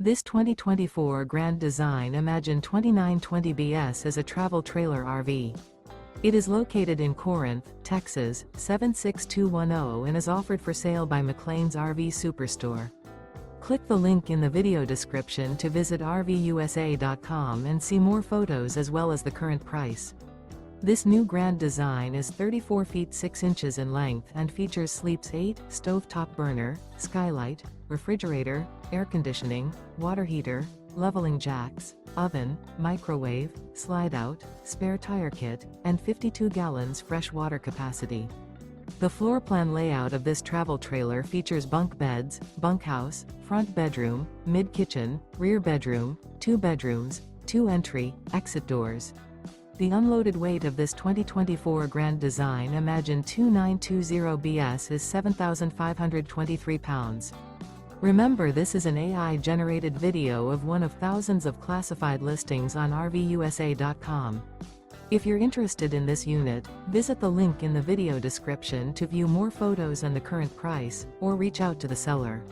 This 2024 Grand Design Imagine 2920BS is a travel trailer RV. It is located in Corinth, Texas, 76210 and is offered for sale by McClain's RV Superstore. Click the link in the video description to visit RVUSA.com and see more photos as well as the current price. This new Grand Design is 34 feet 6 inches in length and features Sleep's 8, stovetop burner, skylight, refrigerator, air conditioning, water heater, leveling jacks, oven, microwave, slide-out, spare tire kit, and 52 gallons fresh water capacity. The floor plan layout of this travel trailer features bunk beds, bunkhouse, front bedroom, mid-kitchen, rear bedroom, 2 bedrooms, 2 entry, exit doors. The unloaded weight of this 2024 Grand Design Imagine 2920BS is 7,523 pounds. Remember, this is an AI-generated video of one of thousands of classified listings on RVUSA.com. If you're interested in this unit, visit the link in the video description to view more photos and the current price, or reach out to the seller.